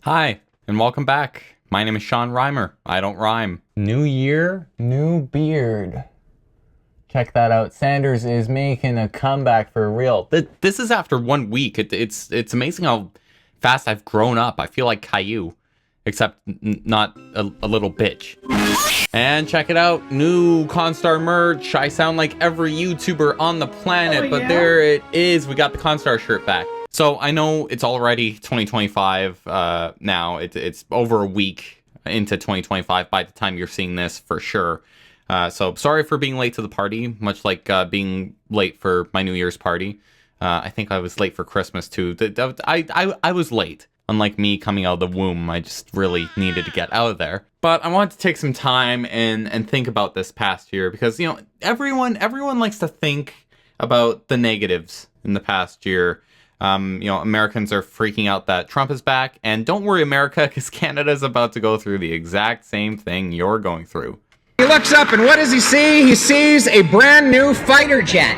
Hi, and welcome back. My name is Sean Reimer. I don't rhyme. New year, new beard. Check that out. Sanders is making a comeback for real. This is after 1 week. It's amazing how fast I've grown up. I feel like Caillou, except not a little bitch. And check it out, new Constar merch. I sound like every YouTuber on the planet, but there it is. We got the Constar shirt back. So I know it's already 2025 now. It's over a week into 2025 by the time you're seeing this for sure. So sorry for being late to the party, much like being late for my New Year's party. I think I was late for Christmas too. I was late. Unlike me coming out of the womb, I just really needed to get out of there. But I wanted to take some time and think about this past year because, you know, everyone likes to think about the negatives in the past year. Americans are freaking out that Trump is back. And don't worry, America, because Canada's about to go through the exact same thing you're going through. He looks up and what does he see? He sees a brand new fighter jet.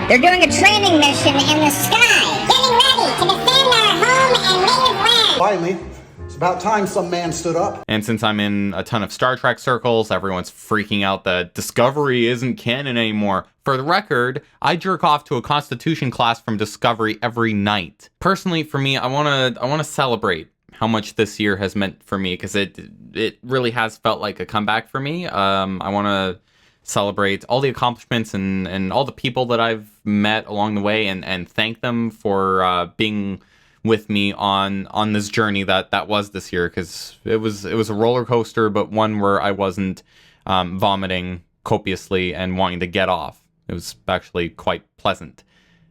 They're doing a training mission in the sky, getting ready to defend our home and native land. Finally, it's about time some man stood up. And since I'm in a ton of Star Trek circles, everyone's freaking out that Discovery isn't canon anymore. For the record, I jerk off to a Constitution class from Discovery every night. Personally, for me, I wanna celebrate how much this year has meant for me because it really has felt like a comeback for me. I want to celebrate all the accomplishments and all the people that I've met along the way and thank them for being with me on this journey that was this year, because it was a roller coaster, but one where I wasn't vomiting copiously and wanting to get off. It was actually quite pleasant.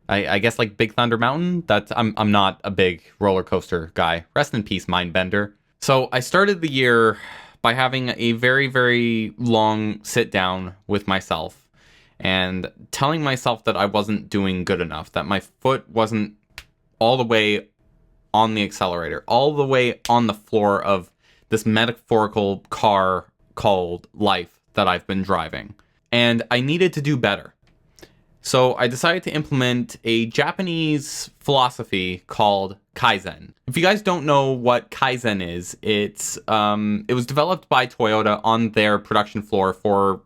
I guess like Big Thunder Mountain, I'm not a big roller coaster guy. Rest in peace, Mindbender. So I started the year by having a very, very long sit down with myself and telling myself that I wasn't doing good enough, that my foot wasn't all the way on the accelerator, all the way on the floor of this metaphorical car called life that I've been driving. And I needed to do better. So I decided to implement a Japanese philosophy called Kaizen. If you guys don't know what Kaizen is, it was developed by Toyota on their production floor for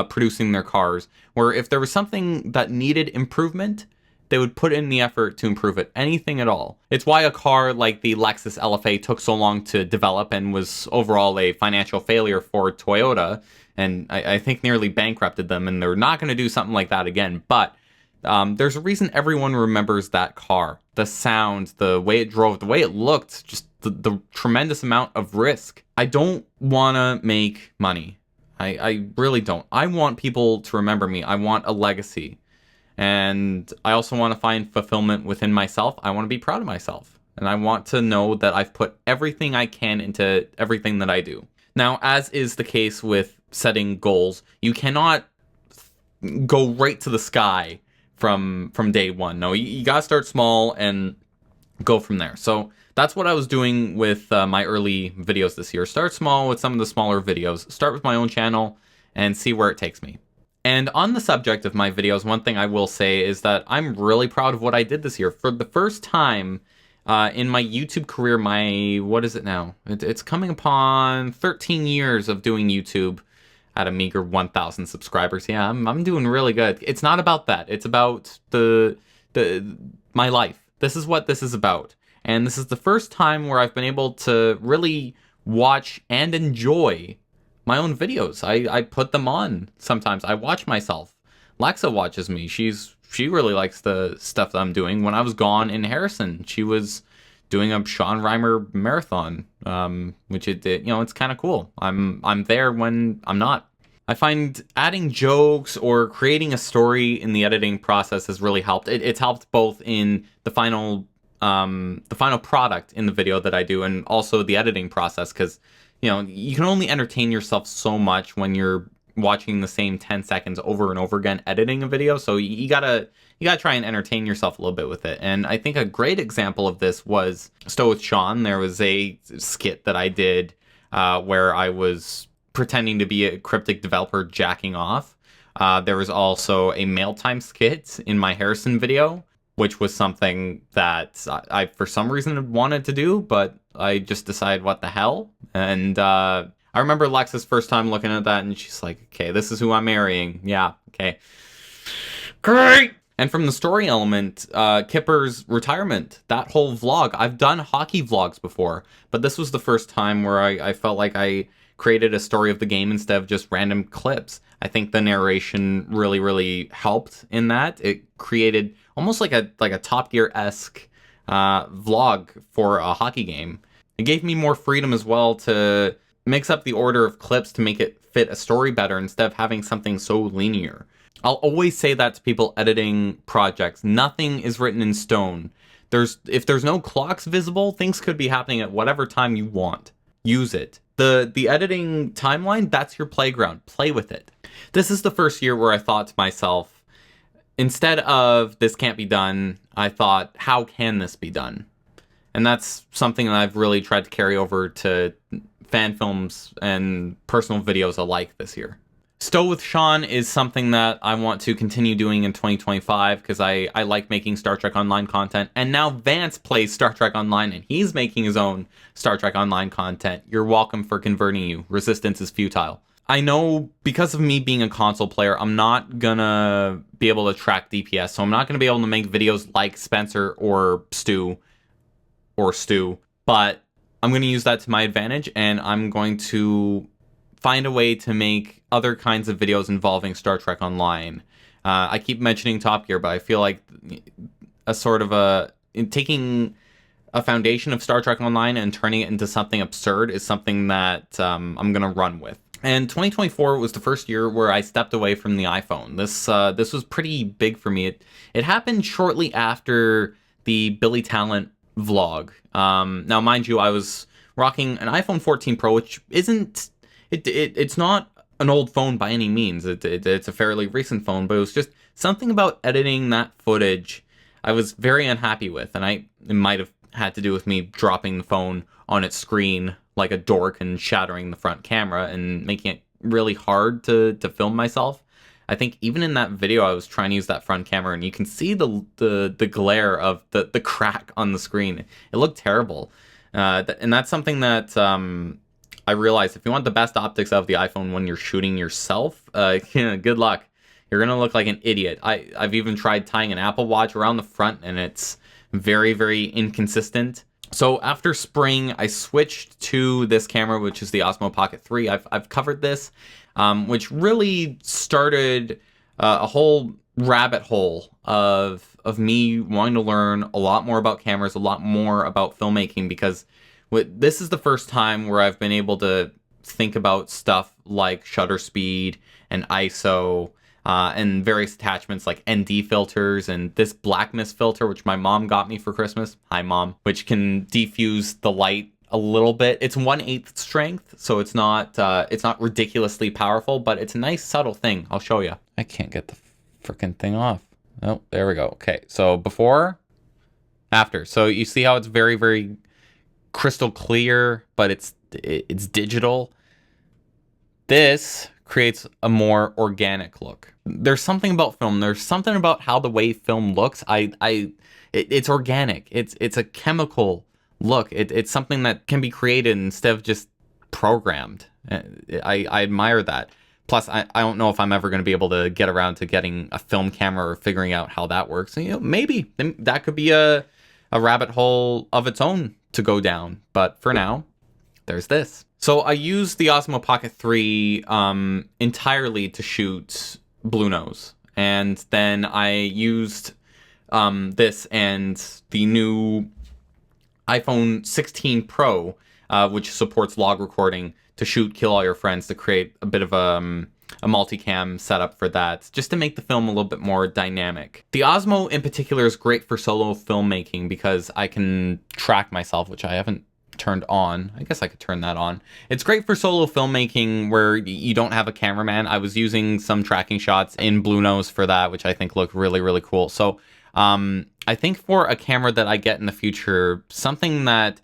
producing their cars, where if there was something that needed improvement, they would put in the effort to improve it, anything at all. It's why a car like the Lexus LFA took so long to develop and was overall a financial failure for Toyota, and I think nearly bankrupted them, and they're not going to do something like that again. But there's a reason everyone remembers that car. The sound, the way it drove, the way it looked, just the tremendous amount of risk. I don't want to make money. I really don't. I want people to remember me. I want a legacy. And I also want to find fulfillment within myself. I want to be proud of myself. And I want to know that I've put everything I can into everything that I do. Now, as is the case with setting goals, you cannot go right to the sky from day one. No, you gotta start small and go from there. So that's what I was doing with my early videos this year. Start small with some of the smaller videos. Start with my own channel and see where it takes me. And on the subject of my videos, one thing I will say is that I'm really proud of what I did this year. For the first time in my YouTube career, what is it now? It's coming upon 13 years of doing YouTube at a meager 1,000 subscribers. Yeah, I'm doing really good. It's not about that. It's about my life. This is what this is about. And this is the first time where I've been able to really watch and enjoy my own videos. I put them on sometimes. I watch myself. Lexa watches me. She really likes the stuff that I'm doing. When I was gone in Harrison, she was doing a Sean Reimer marathon, which it's kind of cool. I'm there when I'm not. I find adding jokes or creating a story in the editing process has really helped. It's helped both in the final product in the video that I do and also the editing process, because you can only entertain yourself so much when you're watching the same 10 seconds over and over again editing a video. So you gotta try and entertain yourself a little bit with it. And I think a great example of this was Stow with Sean. There was a skit that I did where I was pretending to be a cryptic developer jacking off. There was also a mail time skit in my Harrison video, which was something that I for some reason wanted to do, but I just decided, what the hell? And I remember Lex's first time looking at that, and she's like, okay, this is who I'm marrying. Yeah, okay. Great! And from the story element, Kipper's retirement, that whole vlog, I've done hockey vlogs before, but this was the first time where I felt like I created a story of the game instead of just random clips. I think the narration really, really helped in that. It created almost like a Top Gear-esque vlog for a hockey game. It gave me more freedom as well to mix up the order of clips to make it fit a story better instead of having something so linear. I'll always say that to people editing projects. Nothing is written in stone. If there's no clocks visible, things could be happening at whatever time you want. Use it. The editing timeline, that's your playground. Play with it. This is the first year where I thought to myself, instead of this can't be done, I thought, how can this be done? And that's something that I've really tried to carry over to fan films and personal videos alike this year. Stow with Sean is something that I want to continue doing in 2025 because I like making Star Trek Online content. And now Vance plays Star Trek Online and he's making his own Star Trek Online content. You're welcome for converting you. Resistance is futile. I know because of me being a console player, I'm not gonna be able to track DPS. So I'm not gonna be able to make videos like Spencer or Stu. But I'm gonna use that to my advantage and I'm going to find a way to make other kinds of videos involving Star Trek Online. I keep mentioning Top Gear, but I feel like taking a foundation of Star Trek Online and turning it into something absurd is something that I'm going to run with. And 2024 was the first year where I stepped away from the iPhone. This was pretty big for me. It happened shortly after the Billy Talent vlog. Now, mind you, I was rocking an iPhone 14 Pro, which isn't... It's not an old phone by any means. It's a fairly recent phone, but it was just something about editing that footage I was very unhappy with, and it might have had to do with me dropping the phone on its screen like a dork and shattering the front camera and making it really hard to film myself. I think even in that video I was trying to use that front camera, and you can see the glare of the crack on the screen. It looked terrible, and that's something that I realized if you want the best optics of the iPhone when you're shooting yourself, good luck. You're going to look like an idiot. I've even tried tying an Apple Watch around the front, and it's very, very inconsistent. So after spring, I switched to this camera, which is the Osmo Pocket 3. I've covered this, which really started a whole rabbit hole of me wanting to learn a lot more about cameras, a lot more about filmmaking, because this is the first time where I've been able to think about stuff like shutter speed and ISO and various attachments like ND filters and this black mist filter, which my mom got me for Christmas. Hi, Mom. Which can defuse the light a little bit. It's 1/8 strength, so it's not ridiculously powerful, but it's a nice subtle thing. I'll show you. I can't get the freaking thing off. Oh, there we go. Okay, so before, after. So you see how it's very, very crystal clear, but it's digital. This creates a more organic look. There's something about film. There's something about how the way film looks. It's organic. It's a chemical look. It's something that can be created instead of just programmed. I admire that. Plus, I don't know if I'm ever going to be able to get around to getting a film camera or figuring out how that works. And, maybe that could be a rabbit hole of its own to go down. But for now, there's this. So I used the Osmo Pocket 3 entirely to shoot Blue Nose. And then I used this and the new iPhone 16 Pro, which supports log recording, to shoot Kill All Your Friends, to create a bit of a multicam setup for that, just to make the film a little bit more dynamic. The Osmo in particular is great for solo filmmaking because I can track myself, which I haven't turned on. I guess I could turn that on. It's great for solo filmmaking where you don't have a cameraman. I was using some tracking shots in Blue Nose for that, which I think look really, really cool. So I think for a camera that I get in the future, something that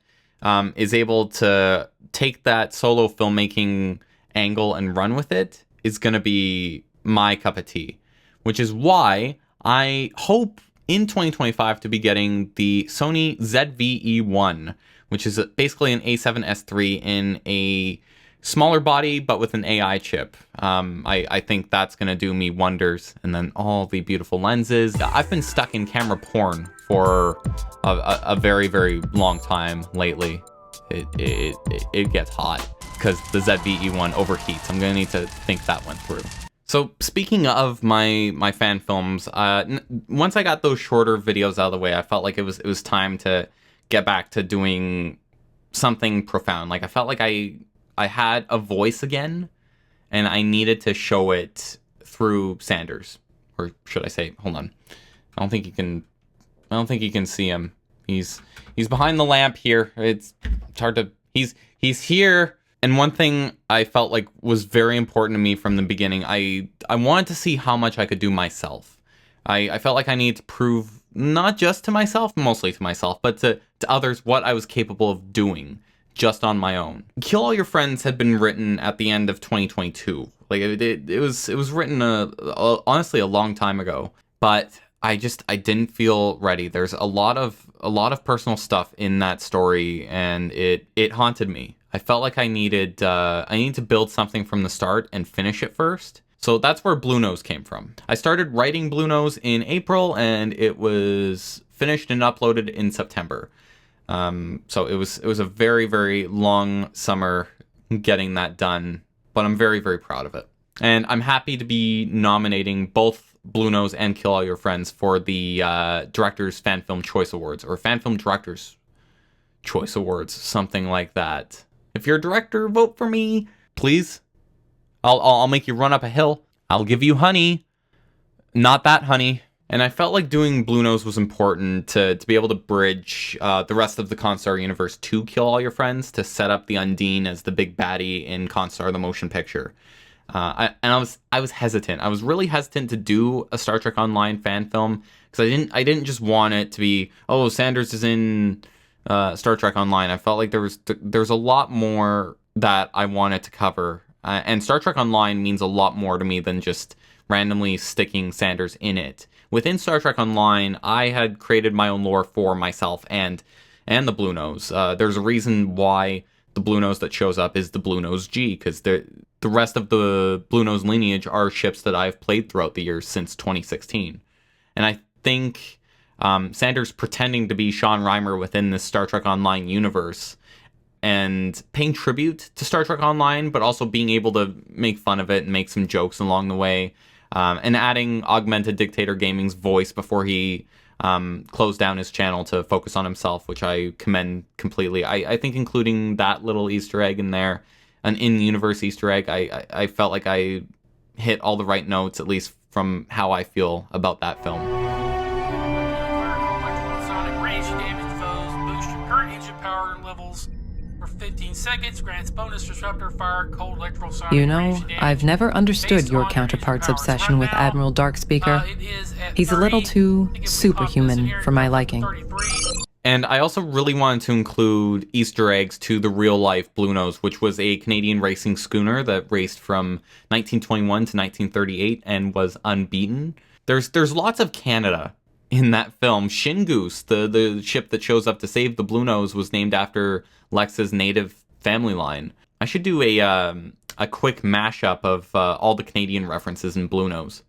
is able to take that solo filmmaking angle and run with it is going to be my cup of tea, which is why I hope in 2025 to be getting the Sony ZV-E1, which is basically an A7S3 in a smaller body, but with an AI chip. I think that's going to do me wonders. And then all the beautiful lenses. I've been stuck in camera porn for a very, very long time lately. It gets hot because the ZV-E1 overheats. I'm going to need to think that one through. So speaking of my fan films, once I got those shorter videos out of the way, I felt like it was time to get back to doing something profound. Like I felt like I had a voice again, and I needed to show it through Sanders. Or should I say, hold on. I don't think you can see him. He's behind the lamp here. It's hard to, he's here. And one thing I felt like was very important to me from the beginning, I wanted to see how much I could do myself. I felt like I needed to prove, not just to myself, mostly to myself, but to others what I was capable of doing just on my own. Kill All Your Friends had been written at the end of 2022. Like it was written honestly a long time ago, but I didn't feel ready. There's a lot of personal stuff in that story, and it haunted me. I felt like I needed to build something from the start and finish it first. So that's where Blue Nose came from. I started writing Blue Nose in April, and it was finished and uploaded in September. So it was a very, very long summer getting that done, but I'm very, very proud of it. And I'm happy to be nominating both Blue Nose and Kill All Your Friends for the Directors Fan Film Choice Awards, or Fan Film Directors Choice Awards, something like that. If you're a director, vote for me, please. I'll make you run up a hill. I'll give you honey, not that honey. And I felt like doing Blue Nose was important to be able to bridge the rest of the Constar universe to Kill All Your Friends, to set up the Undine as the big baddie in Constar the motion picture. I was hesitant. I was really hesitant to do a Star Trek Online fan film because I didn't just want it to be, oh, Sanders is in Star Trek Online. I felt like there's a lot more that I wanted to cover, and Star Trek Online means a lot more to me than just randomly sticking Sanders in it. Within Star Trek Online, I had created my own lore for myself and the Blue Nose. There's a reason why the Blue Nose that shows up is the Blue Nose G, because the rest of the Blue Nose lineage are ships that I've played throughout the years since 2016. And I think Sanders pretending to be Sean Reimer within this Star Trek Online universe and paying tribute to Star Trek Online, but also being able to make fun of it and make some jokes along the way, and adding Augmented Dictator Gaming's voice before he closed down his channel to focus on himself, which I commend completely. I think including that little Easter egg in there, an in-universe Easter egg, I felt like I hit all the right notes, at least from how I feel about that film. Sonic range to damage foes, boost your current engine power levels for 15 seconds, grants bonus disruptor fire, cold electrosonic. You know, I've never understood your counterpart's obsession with Admiral Darkspeaker. He's a little too superhuman for my liking. And I also really wanted to include Easter eggs to the real-life Blue Nose, which was a Canadian racing schooner that raced from 1921 to 1938 and was unbeaten. There's lots of Canada in that film. Shingoose, the ship that shows up to save the Blue Nose, was named after Lex's native family line. I should do a quick mashup of all the Canadian references in Blue Nose.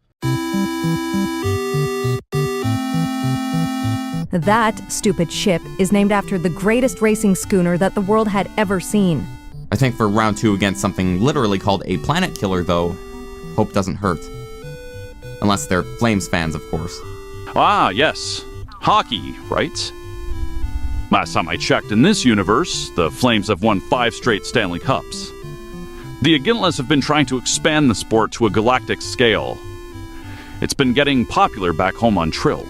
That stupid ship is named after the greatest racing schooner that the world had ever seen. I think for round 2 against something literally called a planet killer, though, hope doesn't hurt. Unless they're Flames fans, of course. Ah, yes. Hockey, right? Last time I checked, in this universe, the Flames have won 5 straight Stanley Cups. The Aginlas have been trying to expand the sport to a galactic scale. It's been getting popular back home on Trill.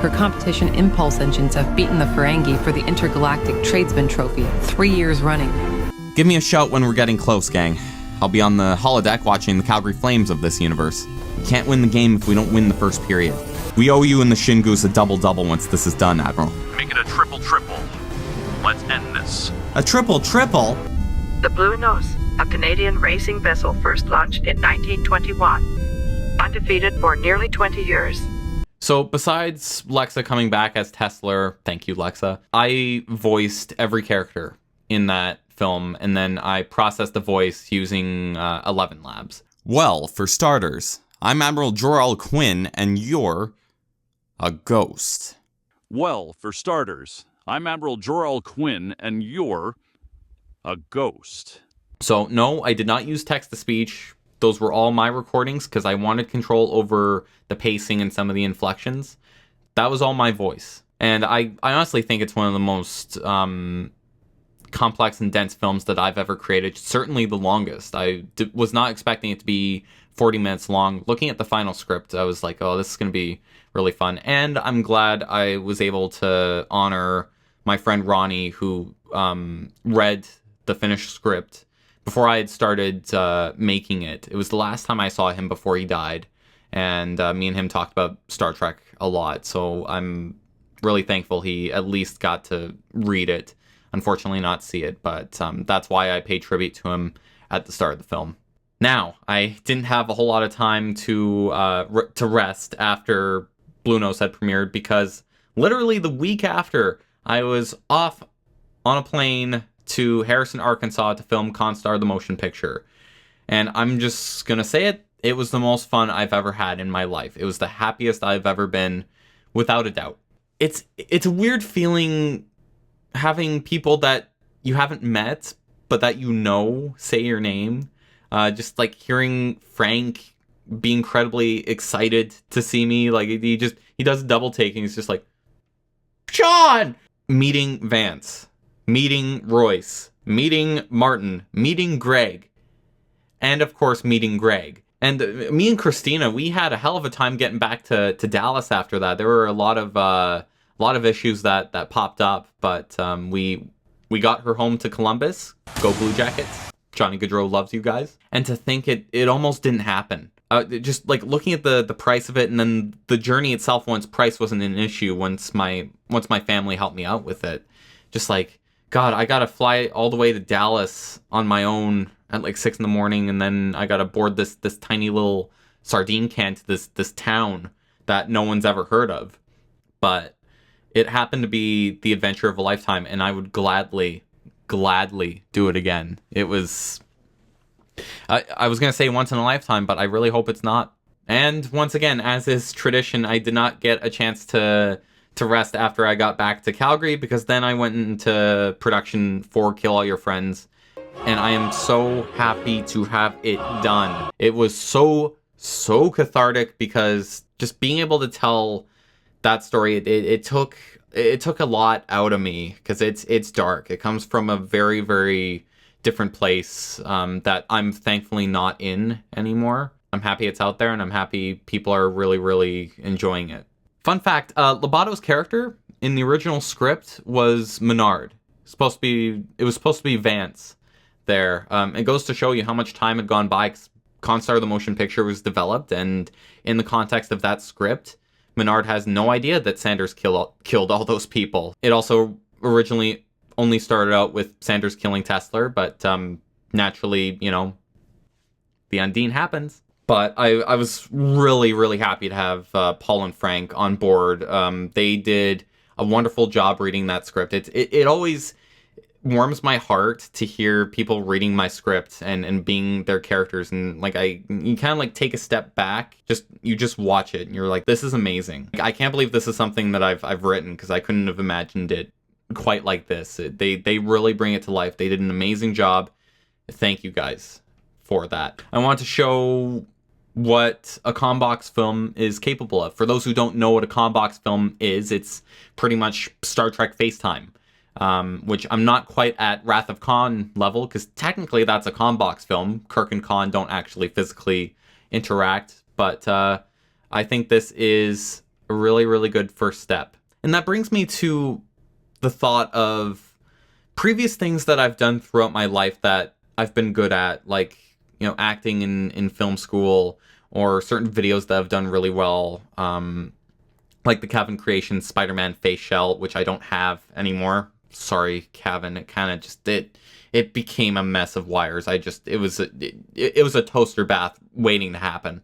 Her competition impulse engines have beaten the Ferengi for the Intergalactic Tradesman Trophy 3 years running. Give me a shout when we're getting close, gang. I'll be on the holodeck watching the Calgary Flames of this universe. We can't win the game if we don't win the first period. We owe you and the Shingoose a double-double once this is done, Admiral. Make it a triple-triple. Let's end this. A triple-triple? The Blue Nose, a Canadian racing vessel first launched in 1921. Undefeated for nearly 20 years. So besides Lexa coming back as Tesla, thank you, Lexa, I voiced every character in that film, and then I processed the voice using 11 Labs. Well, for starters, I'm Admiral Jor-El Quinn, and you're a ghost. Well, for starters, I'm Admiral Jor-El Quinn, and you're a ghost. So, no, I did not use text-to-speech. Those were all my recordings because I wanted control over the pacing and some of the inflections. That was all my voice. And I honestly think it's one of the most complex and dense films that I've ever created. Certainly the longest. I was not expecting it to be 40 minutes long. Looking at the final script, I was like, oh, this is going to be really fun. And I'm glad I was able to honor my friend Ronnie, who read the finished script before I had started making it. It was the last time I saw him before he died, and me and him talked about Star Trek a lot, so I'm really thankful he at least got to read it. Unfortunately not see it, but that's why I paid tribute to him at the start of the film. Now, I didn't have a whole lot of time to rest after Blue Nose had premiered, because literally the week after, I was off on a plane to Harrison, Arkansas to film Constar the Motion Picture. And I'm just gonna say it was the most fun I've ever had in my life. It was the happiest I've ever been, without a doubt. It's a weird feeling having people that you haven't met, but that you know, say your name. Just like hearing Frank be incredibly excited to see me. Like he does a double take and he's just like, Sean! Meeting Vance. Meeting Royce, meeting Martin, meeting Greg, and of course meeting Greg. And me and Christina, we had a hell of a time getting back to Dallas after that. There were a lot of issues that popped up, but we got her home to Columbus. Go Blue Jackets. Johnny Gaudreau loves you guys. And to think it almost didn't happen. Just like looking at the price of it, and then the journey itself, once price wasn't an issue, once my family helped me out with it, just like, God, I gotta fly all the way to Dallas on my own at like 6 a.m, and then I gotta board this tiny little sardine can to this town that no one's ever heard of. But it happened to be the adventure of a lifetime, and I would gladly do it again. It was... I was gonna say once in a lifetime, but I really hope it's not. And once again, as is tradition, I did not get a chance to rest after I got back to Calgary, because then I went into production for Kill All Your Friends, and I am so happy to have it done. It was so cathartic, because just being able to tell that story, it took a lot out of me, because it's dark. It comes from a very, very different place that I'm thankfully not in anymore. I'm happy it's out there, and I'm happy people are really, really enjoying it. Fun fact, Lobato's character in the original script was Menard. It was supposed to be Vance there. It goes to show you how much time had gone by. Constar the Motion Picture was developed, and in the context of that script, Menard has no idea that Sanders killed all those people. It also originally only started out with Sanders killing Tesla, but naturally, the Undine happens. But I was really, really happy to have Paul and Frank on board. They did a wonderful job reading that script. It always warms my heart to hear people reading my script and being their characters. And like you kind of like take a step back. You just watch it and you're like, this is amazing. I can't believe this is something that I've written, because I couldn't have imagined it quite like this. They really bring it to life. They did an amazing job. Thank you guys for that. I want to show what a Combox film is capable of. For those who don't know what a Combox film is, it's pretty much Star Trek FaceTime, which I'm not quite at Wrath of Khan level, because technically that's a Combox film. Kirk and Khan don't actually physically interact, but I think this is a really, really good first step. And that brings me to the thought of previous things that I've done throughout my life that I've been good at, like, acting in film school, or certain videos that I've done really well, like the Kevin Creations Spider-Man face shell, which I don't have anymore. Sorry, Kevin. It kind of just it became a mess of wires. It was a toaster bath waiting to happen.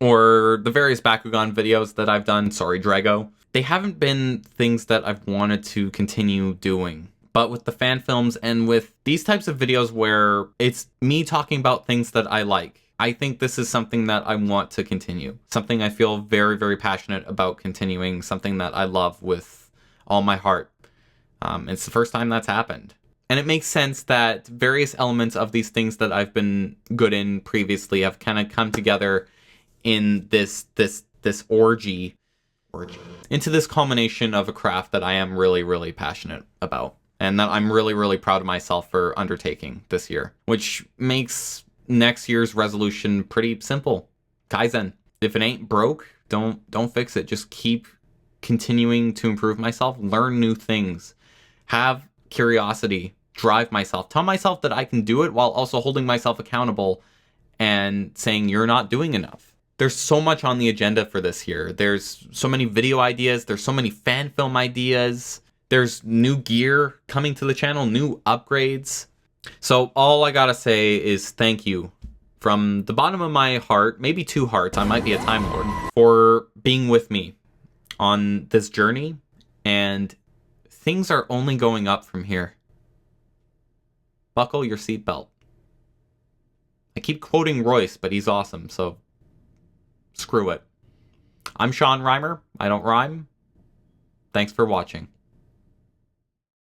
or the various Bakugan videos that I've done, sorry Drago, they haven't been things that I've wanted to continue doing. But with the fan films and with these types of videos where it's me talking about things that I like, I think this is something that I want to continue. Something I feel very, very passionate about continuing. Something that I love with all my heart. It's the first time that's happened. And it makes sense that various elements of these things that I've been good in previously have kind of come together in this orgy, into this culmination of a craft that I am really, really passionate about. And that I'm really, really proud of myself for undertaking this year. Which makes next year's resolution pretty simple. Kaizen. If it ain't broke, don't fix it. Just keep continuing to improve myself, learn new things, have curiosity, drive myself, tell myself that I can do it while also holding myself accountable and saying you're not doing enough. There's so much on the agenda for this year. There's so many video ideas, there's so many fan film ideas, there's new gear coming to the channel, new upgrades. So all I gotta say is thank you from the bottom of my heart, maybe 2 hearts, I might be a Time Lord, for being with me on this journey, and things are only going up from here. Buckle your seatbelt. I keep quoting Royce, but he's awesome, so screw it. I'm Sean Reimer. I don't rhyme. Thanks for watching.